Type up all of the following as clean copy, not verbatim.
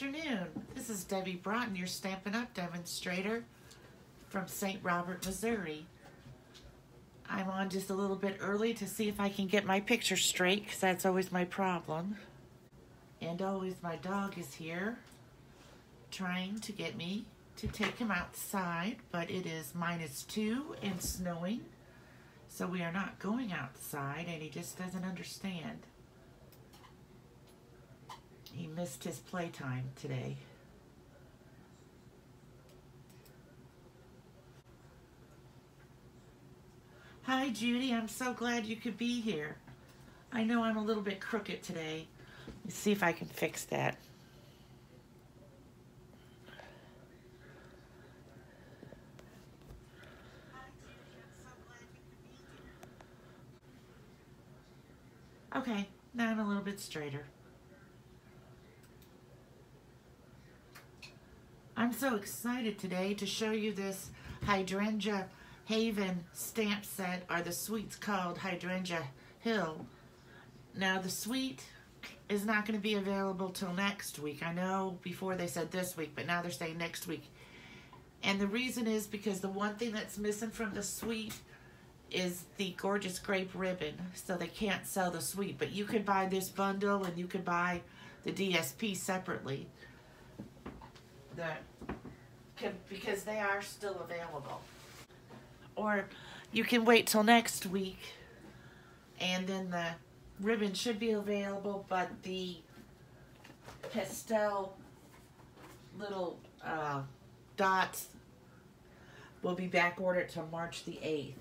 afternoon. This is Debbie Broughton, your Stampin' Up! Demonstrator from St. Robert, Missouri. I'm on just a little bit early to see if I can get my picture straight, because that's always my problem. And always my dog is here trying to get me to take him outside, but it is -2 and snowing, so we are not going outside, and he just doesn't understand. He missed his playtime today. Hi, Judy. I'm so glad you could be here. I know I'm a little bit crooked today. Let's see if I can fix that. Okay, now I'm a little bit straighter. I'm so excited today to show you this Hydrangea Haven stamp set, or the suite's called Hydrangea Hill. Now the suite is not going to be available till next week. I know before they said this week, but now they're saying next week. And the reason is because the one thing that's missing from the suite is the gorgeous grape ribbon, so they can't sell the suite. But you could buy this bundle and you could buy the DSP separately. Because they are still available. Or you can wait till next week and then the ribbon should be available, but the pastel little dots will be back ordered till March the 8th.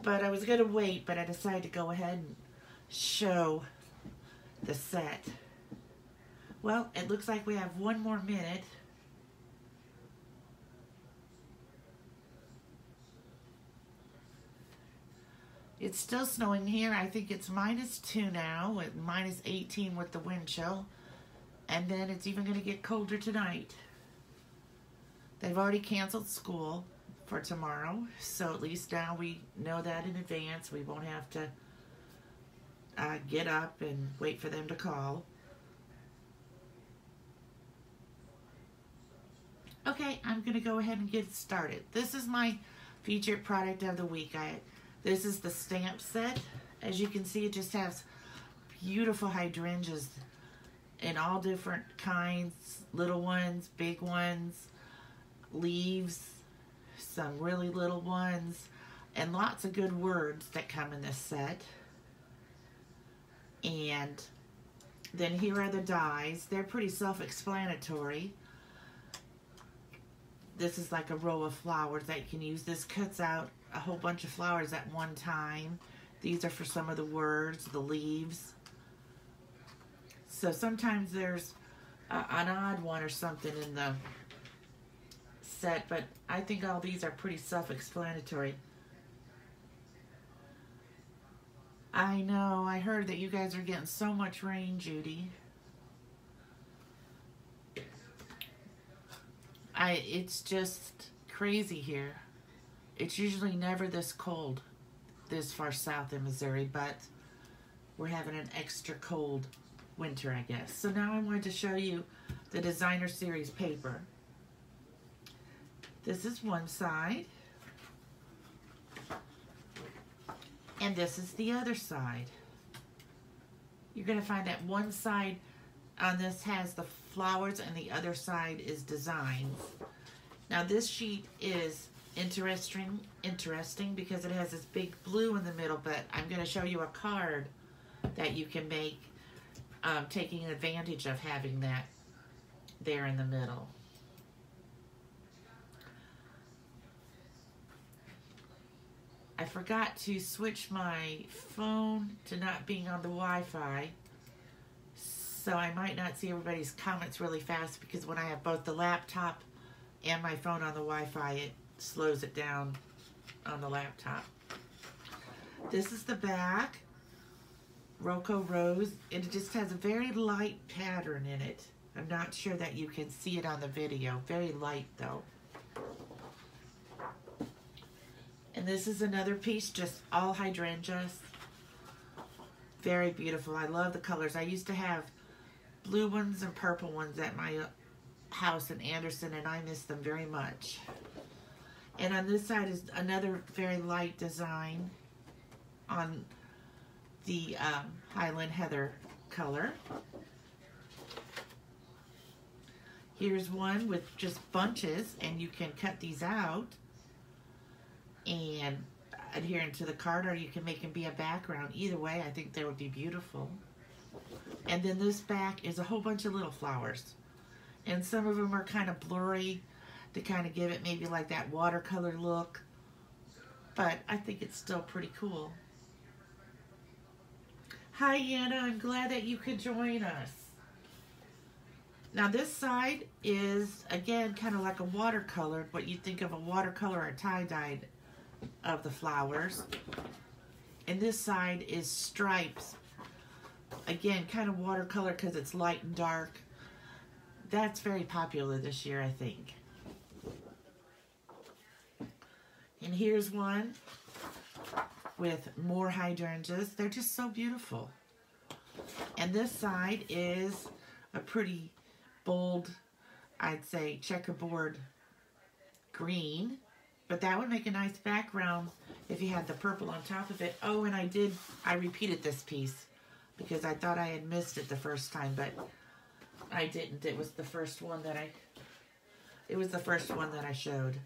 But I was going to wait, but I decided to go ahead and show the set. Well, it looks like we have one more minute. It's still snowing here. I think it's -2 now, at -18 with the wind chill. And then it's even going to get colder tonight. They've already canceled school for tomorrow, so at least now we know that in advance. We won't have to get up and wait for them to call. Okay, I'm going to go ahead and get started. This is my featured product of the week. This is the stamp set. As you can see, it just has beautiful hydrangeas in all different kinds, little ones, big ones, leaves, some really little ones, and lots of good words that come in this set. And then here are the dies. They're pretty self-explanatory. This is like a row of flowers that you can use. This cuts out a whole bunch of flowers at one time. These are for some of the words, the leaves. So sometimes there's an odd one or something in the set, but I think all these are pretty self-explanatory. I know, I heard that you guys are getting so much rain, Judy. It's just crazy here. It's usually never this cold this far south in Missouri, but we're having an extra cold winter, I guess. So now I wanted to show you the designer series paper. This is one side, and this is the other side. You're going to find that one side on this has the flowers and the other side is designs. Now this sheet is interesting because it has this big blue in the middle, but I'm going to show you a card that you can make taking advantage of having that there in the middle. I forgot to switch my phone to not being on the Wi-Fi, so I might not see everybody's comments really fast, because when I have both the laptop and my phone on the Wi-Fi, it slows it down on the laptop. This is the back, Roco Rose, and it just has a very light pattern in it. I'm not sure that you can see it on the video. Very light though. And this is another piece, just all hydrangeas. Very beautiful. I love the colors. I used to have blue ones and purple ones at my house in Anderson, and I miss them very much. And on this side is another very light design on the Highland Heather color. Here's one with just bunches, and you can cut these out and adhere them to the card, or you can make them be a background. Either way, I think they would be beautiful. And then this back is a whole bunch of little flowers. And some of them are kind of blurry to kind of give it maybe like that watercolor look. But I think it's still pretty cool. Hi, Anna. I'm glad that you could join us. Now this side is, again, kind of like a watercolor, what you think of a watercolor or tie-dyed of the flowers. And this side is stripes. Again, kind of watercolor because it's light and dark. That's very popular this year, I think. And here's one with more hydrangeas. They're just so beautiful. And this side is a pretty bold, I'd say, checkerboard green. But that would make a nice background if you had the purple on top of it. Oh, and I repeated this piece because I thought I had missed it the first time, but I didn't. It was the first one that I showed.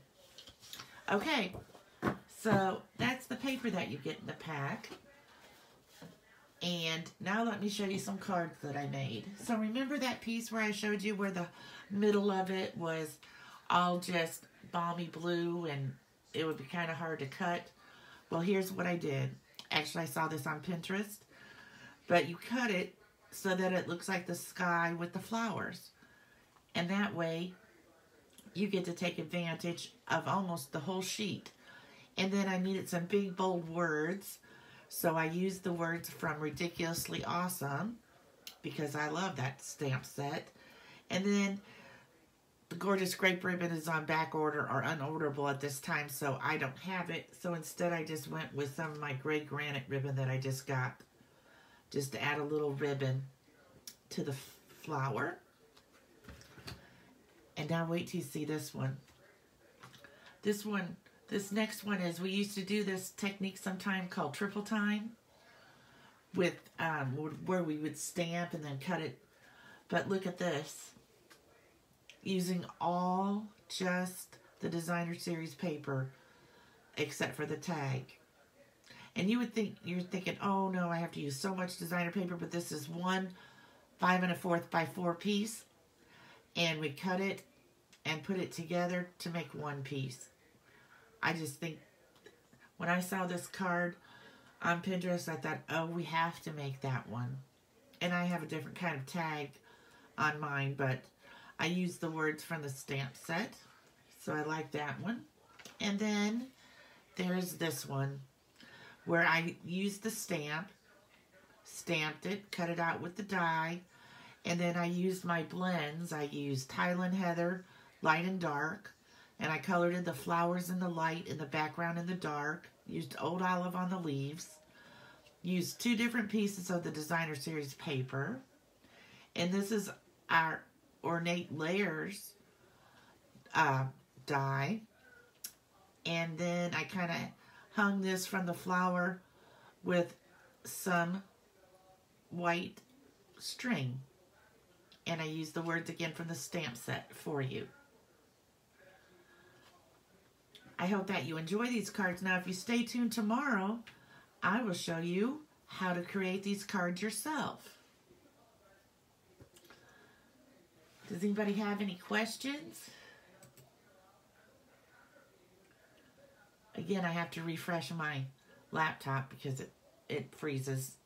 Okay, so that's the paper that you get in the pack. And now let me show you some cards that I made. So remember that piece where I showed you where the middle of it was all just balmy blue and it would be kind of hard to cut? Well, here's what I did. Actually, I saw this on Pinterest. But you cut it so that it looks like the sky with the flowers. And that way, you get to take advantage of almost the whole sheet. And then I needed some big, bold words. So I used the words from Ridiculously Awesome, because I love that stamp set. And then the Gorgeous Grape Ribbon is on back order or unorderable at this time, so I don't have it. So instead I just went with some of my gray granite ribbon that I just got, just to add a little ribbon to the flower. And now wait till you see this one. This next one is, we used to do this technique sometime called triple time, with where we would stamp and then cut it. But look at this, using all just the Designer Series paper, except for the tag. And you would think, you're thinking, oh no, I have to use so much designer paper, but this is 1 5 1/4 by 4 piece, and we cut it and put it together to make one piece. I just think, when I saw this card on Pinterest, I thought, oh, we have to make that one. And I have a different kind of tag on mine, but I used the words from the stamp set, so I like that one. And then there's this one, where I used the stamp, stamped it, cut it out with the die, and then I used my blends. I used Highland Heather, light and dark, and I colored in the flowers in the light and the background in the dark, used Old Olive on the leaves, used 2 different pieces of the Designer Series paper, and this is our Ornate Layers die, and then I kind of hung this from the flower with some white string. And I used the words again from the stamp set for you. I hope that you enjoy these cards. Now, if you stay tuned tomorrow, I will show you how to create these cards yourself. Does anybody have any questions? Again, I have to refresh my laptop because it freezes.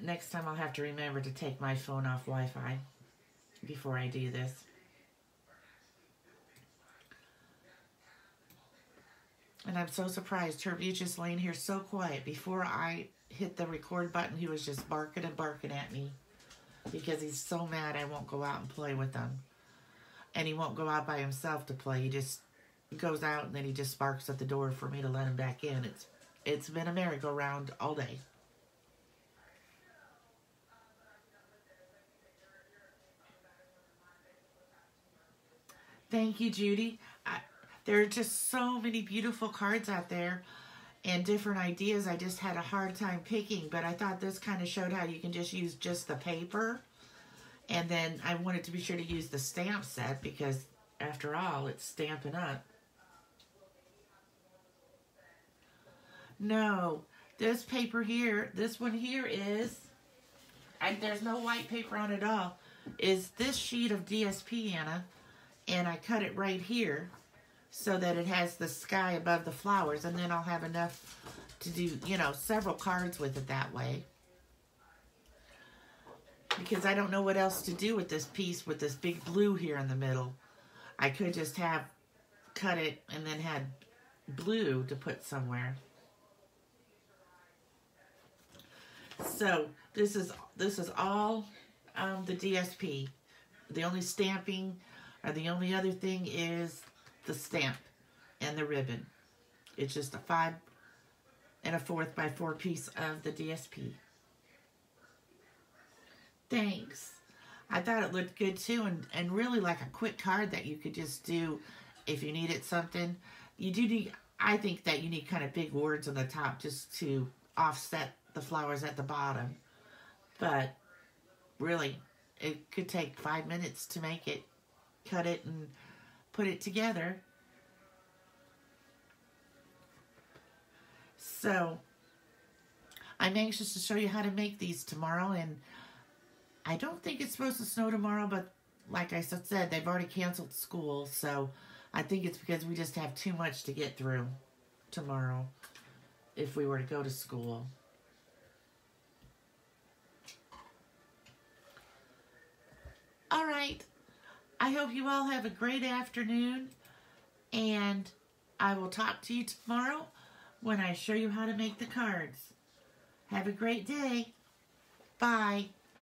Next time I'll have to remember to take my phone off Wi-Fi before I do this. And I'm so surprised. He's just laying here so quiet. Before I hit the record button, he was just barking and barking at me because he's so mad I won't go out and play with him. And he won't go out by himself to play. He just goes out and then he just barks at the door for me to let him back in. It's been a merry-go-round all day. Thank you, Judy. There are just so many beautiful cards out there and different ideas. I just had a hard time picking, but I thought this kind of showed how you can just use just the paper. And then I wanted to be sure to use the stamp set because, after all, it's Stampin' Up. No, this paper here, this one here is, and there's no white paper on it at all, is this sheet of DSP, Anna. And I cut it right here so that it has the sky above the flowers, and then I'll have enough to do, you know, several cards with it that way. Because I don't know what else to do with this piece with this big blue here in the middle. I could just have cut it and then had blue to put somewhere. So this is all the DSP. The only stamping, or the only other thing, is the stamp and the ribbon. It's just a 5 1/4 by 4 piece of the DSP. Thanks. I thought it looked good too, and really like a quick card that you could just do if you needed something. You do need, I think that you need kind of big words on the top just to offset the flowers at the bottom. But really, it could take 5 minutes to make it, cut it, and put it together. So, I'm anxious to show you how to make these tomorrow, and I don't think it's supposed to snow tomorrow, but like I said, they've already canceled school, so I think it's because we just have too much to get through tomorrow if we were to go to school. All right. I hope you all have a great afternoon, and I will talk to you tomorrow when I show you how to make the cards. Have a great day. Bye.